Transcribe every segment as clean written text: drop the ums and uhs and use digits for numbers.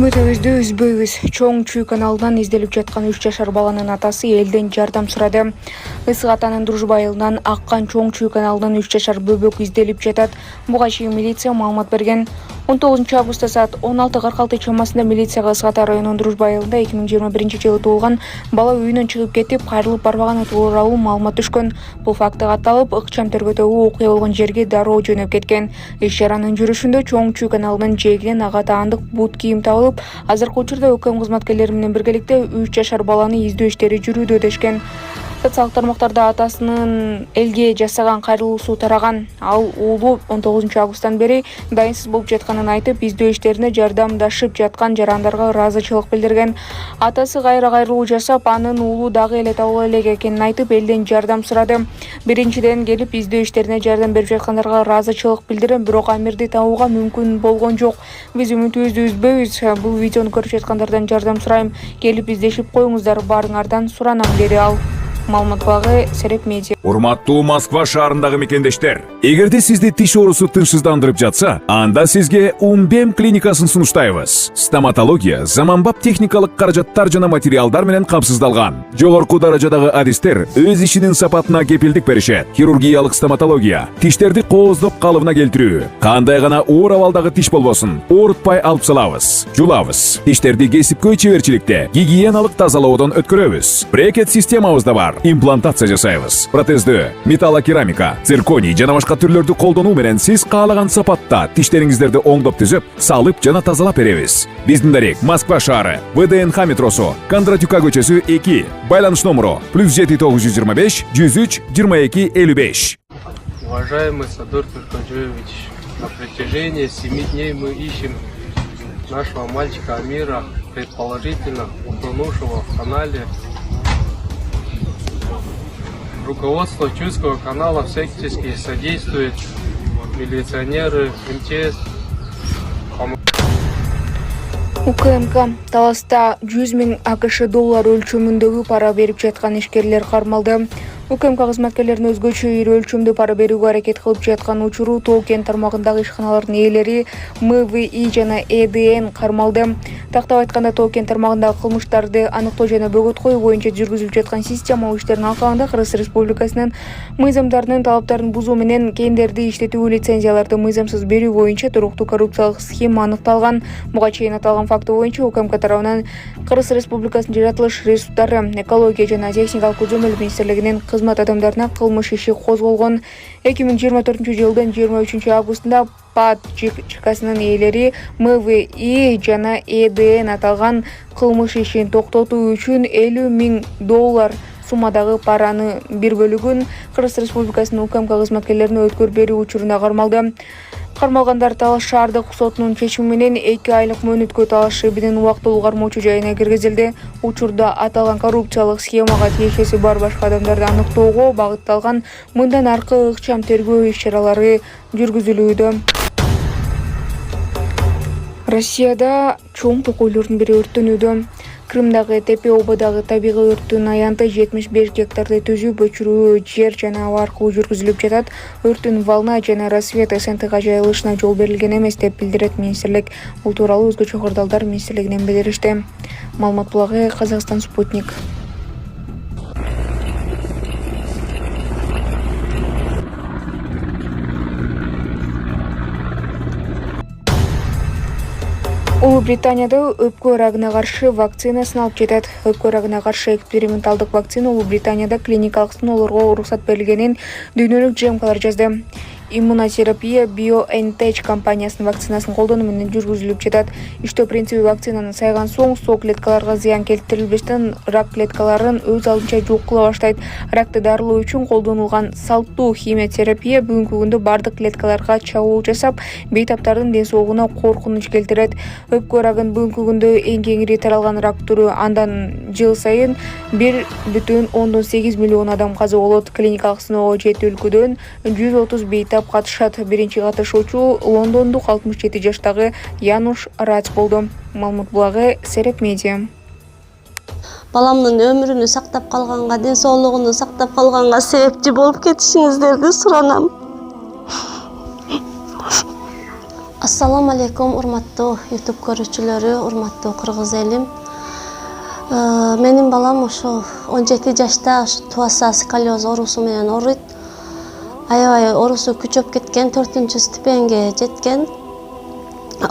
Үмүтүбүздү үзбөйбүз. Чоң Чүй каналынан изделип жаткан 3 жашар баланын атасы элден жардам сурады. Ысык атанын Дружба айылынан аккан Чоң Чүй каналынан 3 жашар бөбөк изделип жатат. Буга чейин милиция маалымат берген. 19 августта саат 16:46 чамасында милицияга Ысык Ата районунун Дружба айылында 2021-жылы туулган бала үйүнөн чыгып кетип, кайрылып барбаганы тууралуу маалымат түшкөн. Бул факты катталып, ыкчам тергөөдөгү окуя болгон жерге дароо жөнөп кеткен. Иш-чаранын жүрүшүндө Чоң Чүй каналынын жээгинен ага таандык бут кийим табылып, азыркы учурда ӨКМ кызматкерлери менен биргеликте 3 жашар баланы издөө иштери жүрүүдө дешкен. Социалдык тармактарда атасынын элге жасаган кайрылуусу тараган. Ал уулу 19 августтан бери дайынсыз болуп жатканын айтып, издөө иштерине жардамдашып жаткан жарандарга ыраазычылык билдирген. Атасы кайрылуу жасап, анын уулу дагы эле табыла элек экенин айтып, элден жардам сурады. Биринчиден келип издөө иштерине жардам берип жаткандарга ыраазычылык билдирем, бирок Амирди табууга мүмкүн болгон жок. Биз үмүтүбүздү үзбөйбүз. Бул видеону көрүп жаткандардан жардам сурайм. Келип издешип коюңуздар, баарыңардан суранам, деди ал. Маалымат багы Сереп Медиа. Урматтуу Москва шаарындагы мекендештер, эгерде сизди тиш оорусу тынчсыздандырып жатса, анда сизге Умбем клиникасын сунуштайбыз. Стоматология заманбап техникалык каражаттар жана материалдар менен камсыздалган. Жогорку даражадагы адистер өз ишинин сапатына кепилдик беришет. Хирургиялык стоматология, тиштерди кооздоп калыбына келтирүү, кандай гана оор абалдагы тиш болбосун, оорутпай алып салабыз, жулабыз. Тиштерди кесипкөй чеберчиликте, гигиеналык тазалоодон өткөрөбүз. Брекет системабыз да бар. Имплантация жасайбыз. Протездөө, металлокерамика, цирконий жана башка түрлөрдү колдонуу менен сиз каалаган сапатта тиштериңиздерди оңдоп түзөп, салып жана тазалап беребиз. Биздин дарек Москва шаары, ВДНХ метросу, Кондратюка көчөсү 2. Байланыш номеру +7 925 103 22 55. Уважаемый Садыр Туркаджоевич, на протяжении 7 дней мы ищем нашего мальчика Амира, предположительно утонувшего в канале. Руководство Чуйского канала всячески содействует, милиционеры, МЧС. УКМК таласта 100 000 АКШ доллар өлчөмүндөгү пара берип жаткан ишкерлер кармалды. УКМК кызматкерлеринин өзгөчө ири өлчөмдө пара берүүгө аракет кылып жаткан учуру Тоо Кен тармагындагы ишканалардын ээлери МВИ жана ЭДН кармалды. Тактап айтканда, Тоо Кен тармагындагы кылмыштарды аныктоо жана бөгөт коюу боюнча жүргүзүлүп жаткан системалык иштердин алкагында Кыргыз Республикасынын мыйзамдарынын талаптарын бузуу менен кендерди иштетүү лицензияларды мыйзамсыз берүү боюнча туруктуу коррупциялык схема аныкталган. Буга чейин аталган факты боюнча УКМК тарабынан Кыргыз Республикасынын жаратылыш ресурстары, экология жана техникалык көзөмөл министрлигинин кызмат адамдарына кылмыш иши козголгон. 2024-жылдын 23 августунда ПАД ЖКсынын ээлери МВИ жана ЭДН аталган кылмыш ишин токтотуу үчүн 50 000 доллар суммадагы параны бир бөлүгүн Кыргыз Республикасынын УКМК кызматкерлерине өткөрүп берүү учуруна кармалды. Кармалгандар Талаш шаардык сотунун чечими менен 2 айлык мөөнөткө Талаш шебинин убактылуу кармоочу жайына киргизилди. Учурда аталган коррупциялык схемага тиешеси бар башка адамдарды аныктоого багытталган мындан аркы ыкчам тергөө иш-чаралары жүргүзүлүүдө. Россияда чоң токойлордун бири өрттөнүүдө. Крымдагы Тепе-Ободагы табигый өрттүн аянты 75 гектарды түзүп өчүрүү жер жана аба аркылуу жүргүзүлүп жатат. Өрттүн Волна жана Рассвет СНТга жайылышына жол берилген эмес деп билдирет министрлик. Бул тууралуу өзгөчө кырдаалдар министрлигинен билдиришти. Маалымат булагы Казакстан Спутник. Улуу Британияда өпкө рагына каршы вакцина сыналып жатат. Өпкө рагына каршы эксперименталдык вакцина Улуу Британияда клиникалык сыноолорго уруксат берилгенин дүйнөлүк ЖМКлар жазды. Иммунотерапия BioNTech компаниясынын вакцинасын колдонуу менен жүргүзүлүп жатат. Иштөө принциби вакцинаны сайган соң соо клеткаларга зыян келтирилбестен рак клеткаларын өз алдынча жок кыла баштайт. Ракты дарылоо үчүн колдонулган салттуу химиотерапия бүгүнкү күндө бардык клеткаларга чабуул жасап, бейтаптардын ден соолугуна коркунуч келтирет. Өпкө рагын бүгүнкү күндө эң кеңири таралган рак түрү, андан жыл сайын 1,8 миллион адам каза болот. Клиникалык сыноого 7 өлкөдөн 130 бейтап катышат. Биринчи катышуучу лондондук 67 жаштагы Януш Рац болду. Маалымат булагы Сереп Медиа. Баламдын өмүрүнү сактап калганга, ден соолугуну сактап калганга себепчи болуп кетишиңиздерди суранам. Ассаламу алейкум, урматтуу YouTube көрүүчүлөрү, урматтуу кыргыз элим. Менин балам ошо 17 жашта туаса сколиоз оорусу менен ооруйт. Аябай оорусу күчөп кеткен, 4-ступеньге жеткен.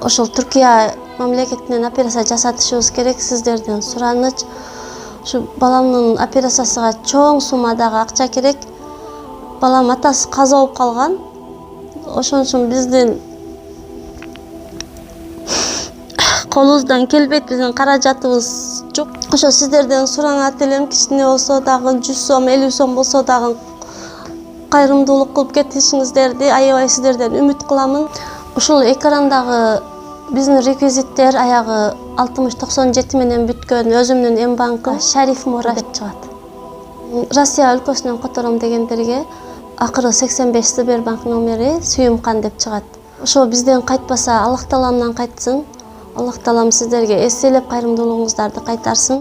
Ошол Түркия мамлекетинен операция жасатышыбыз керек, сиздерден сураныч. Ушу баламдын операциясына чоң суммадагы акча керек. Балам атасы каза болуп калган. Ошон үчүн биздин колубуздан келбейт, биздин каражатыбыз жок. Ошо сиздерден сураңат элем, кичине болсо дагы 100 сом, 50 сом болсо дагы кайрымдуулук кылып кетишиңиздерди аябай сиздерден үмүт кыламын. Ушул экрандагы биздин реквизиттер аягы 60-97 менен бүткөн өзүмдүн М-банкым Шариф Мора деп чыгат. Россия өлкөсүнөн котором дегендерге акыры 85 Сбербанк номери Сүйүмкан деп чыгат. Ошо бизден кайтпаса Аллах Тааламдан кайтсын. Аллах Таалам сиздерге эстелеп кайрымдуулугуңуздарды кайтарсын.